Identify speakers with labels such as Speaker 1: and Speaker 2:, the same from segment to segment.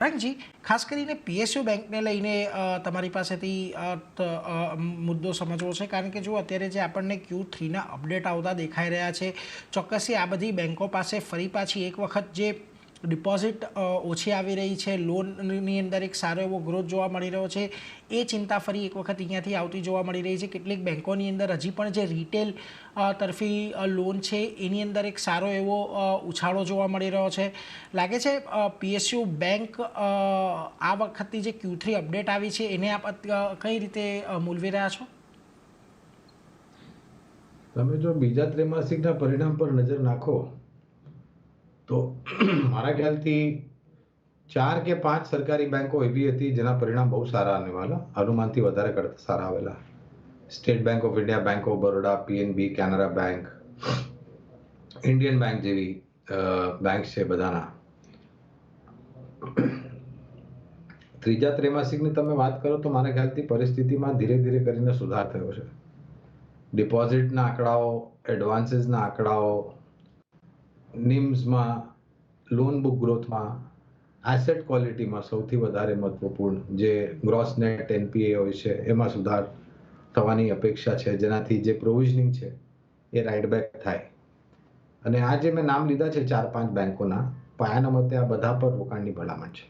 Speaker 1: રાગજી, ખાસ કરીને પીએસયુ બેંકને લઈને તમારી પાસેથી મુદ્દો સમજવો છે, કારણ કે જો અત્યારે જે આપણને Q3ના અપડેટ આવતા દેખાઈ રહ્યા છે, ચોક્કસથી આ બધી બેંકો પાસે ફરી પાછી એક વખત જે ડિપોઝિટ ઓછી આવી રહી છે, લોનની અંદર એક સારો એવો ગ્રોથ જોવા મળી રહ્યો છે, એ ચિંતા ફરી એક વખત અહીંયાથી આવતી જોવા મળી રહી છે. કેટલીક બેંકોની અંદર હજી પણ જે રિટેલ તરફી લોન છે એની અંદર એક સારો એવો ઉછાળો જોવા મળી રહ્યો છે. લાગે છે પીએસયુ બેંક આ વખતની જે Q3 અપડેટ આવી છે એને આપ કઈ રીતે મૂલવી રહ્યા છો?
Speaker 2: તમે જો બીજા ત્રૈમાસિકના પરિણામ પર નજર નાખો તો મારા ખ્યાલથી 4 કે 5 સરકારી બેંકો એવી હતી જેના પરિણામ બહુ સારા આનેવાલા, અનુમાનથી વધારે કરતા સારા આવેલા. State bank of India, bank of Baroda, PNB, Canara bank, Indian bank જેવી બેંક છે બધાના. ત્રીજા ત્રૈમાસિકની તમે વાત કરો તો મારા ખ્યાલથી પરિસ્થિતિમાં ધીરે ધીરે કરીને સુધાર થયો છે. ડિપોઝિટના આંકડાઓ, એડવાન્સીસના આંકડાઓ, નિમ્સમાં, લોન બુક ગ્રોથમાં, એસેટ ક્વોલિટીમાં સૌથી વધારે મહત્વપૂર્ણ જે ગ્રોસ નેટ એનપીએ હોય છે એમાં સુધાર થવાની અપેક્ષા છે, જેનાથી જે પ્રોવિઝનિંગ છે એ રાઇટ બેક થાય. અને આ જે મેં નામ લીધા છે 4-5 બેંકોના, પાયાના મતે આ બધા પર રોકાણની ભલામણ છે.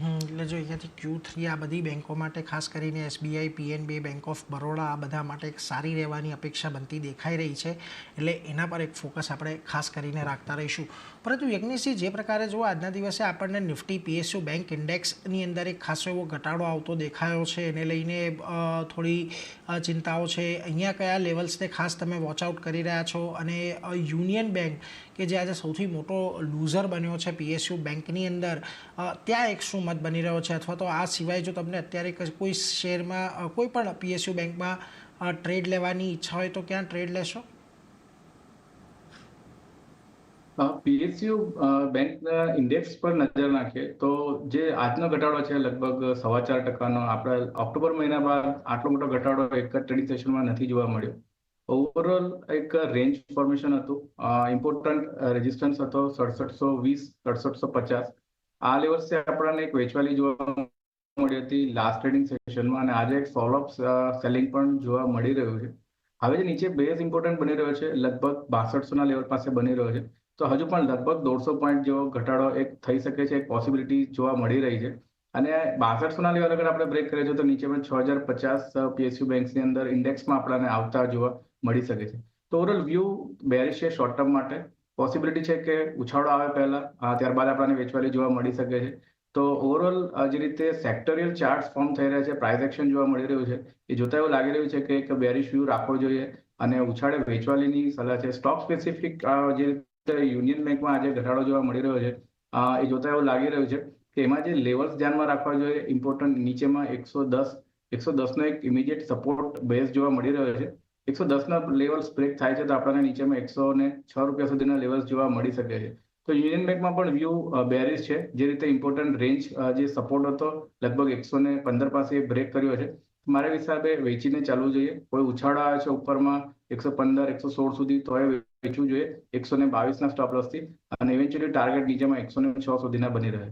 Speaker 1: એટલે જો અહીંયાથી Q3 આ બધી બેંકો માટે, ખાસ કરીને SBI, PNB, bank of Baroda, આ બધા માટે એક સારી રહેવાની અપેક્ષા બનતી દેખાઈ રહી છે, એટલે એના પર એક ફોકસ આપણે ખાસ કરીને રાખતા રહીશું. પરંતુ યજ્ઞેશજી, જે પ્રકારે જો આજના દિવસે આપણને નિફ્ટી પીએસયુ બેંક ઇન્ડેક્સની અંદર એક ખાસો એવો ઘટાડો આવતો દેખાયો છે, એને લઈને થોડી ચિંતાઓ છે. અહીંયા કયા લેવલ્સને ખાસ તમે વોચઆઉટ કરી રહ્યા છો? અને યુનિયન બેંક કે જે આજે સૌથી મોટો લૂઝર બન્યો છે પીએસયુ બેંકની અંદર, ત્યાં એક શું મત બની રહ્યો છે? અથવા તો આ સિવાય જો તમને અત્યારે કોઈ શેરમાં, કોઈ પણ પીએસયુ બેંકમાં ટ્રેડ લેવાની ઈચ્છા હોય તો ક્યાં ટ્રેડ લેશો?
Speaker 3: પીએસયુ બેંકના ઇન્ડેક્સ પર નજર નાખીએ તો જે આજનો ઘટાડો છે લગભગ 4.25%, આપણે ઓક્ટોબર મહિના બાદ આટલો મોટો ઘટાડો એક જ ટ્રેડિંગ સેશનમાં નથી જોવા મળ્યો. ઓવરઓલ એક રેન્જ ફોર્મેશન હતું. ઇમ્પોર્ટન્ટ રેઝિસ્ટન્સ હતો 6720, 6750. આ લેવલ્સે આપણને એક વેચવાલી જોવા મળી હતી લાસ્ટ ટ્રેડિંગ સેશનમાં, અને આજે એક ફોલોઅપ સેલિંગ પણ જોવા મળી રહ્યું છે. હવે જે નીચે બેઝ ઇમ્પોર્ટન્ટ બની રહ્યો છે, લગભગ 6200ના લેવલ પાસે બની રહ્યો છે, તો હજુ પણ લગભગ 150 પોઈન્ટ જેવો ઘટાડો એક થઈ શકે છે, એક પોસિબિલિટી જોવા મળી રહી છે. અને 6200ના લેવલ અગર આપણે બ્રેક કરીએ તો નીચે પણ 6050 પીએસયુ બેંક્સની અંદર ઇન્ડેક્સમાં આપણને આવતા જોવા મળી શકે છે. તો ઓવરઓલ વ્યૂ બેરિશ છે શોર્ટ ટર્મ માટે. પોસિબિલિટી છે કે ઉછાળો આવે પહેલા, ત્યારબાદ આપણને વેચવાલી જોવા મળી શકે છે. તો ઓવરઓલ જે રીતે સેક્ટોરિયલ ચાર્ટ ફોર્મ થઈ રહ્યા છે, પ્રાઇસ એક્શન જોવા મળી રહ્યું છે, એ જોતા એવું લાગી રહ્યું છે કે એક બેરિશ વ્યૂ રાખવો જોઈએ અને ઉછાળે વેચવાલીની સલાહ છે. સ્ટોક સ્પેસિફિક જે યુનિયન બેંકમાં આજે ઘટાડો જોવા મળી રહ્યો છે, એ જોતા એવું લાગી રહ્યું છે કે એમાં જે લેવલ્સ ધ્યાનમાં રાખવા જોઈએ ઇમ્પોર્ટન્ટ, નીચેમાં 110નો એક ઇમિડિયેટ સપોર્ટ બેઝ જોવા મળી રહ્યો છે. 110ના લેવલ્સ બ્રેક થાય છે તો આપણને નીચેમાં 106 રૂપિયા સુધીના લેવલ્સ જોવા મળી શકે છે. તો યુનિયન બેંકમાં પણ વ્યૂ બેરિશ છે. જે રીતે ઇમ્પોર્ટન્ટ રેન્જ જે સપોર્ટ હતો લગભગ 115 પાસે બ્રેક કર્યો છે, મારા હિસાબે વેચીને ચાલવું જોઈએ. કોઈ ઉછાળો આવે છે ઉપરમાં 115, 116 સુધી, તો એ વેચવું જોઈએ 122ના સ્ટોપ લોસથી, અને ઇવેન્ચ્યુઅલી ટાર્ગેટ નીચેમાં 106 સુધીના બની રહે.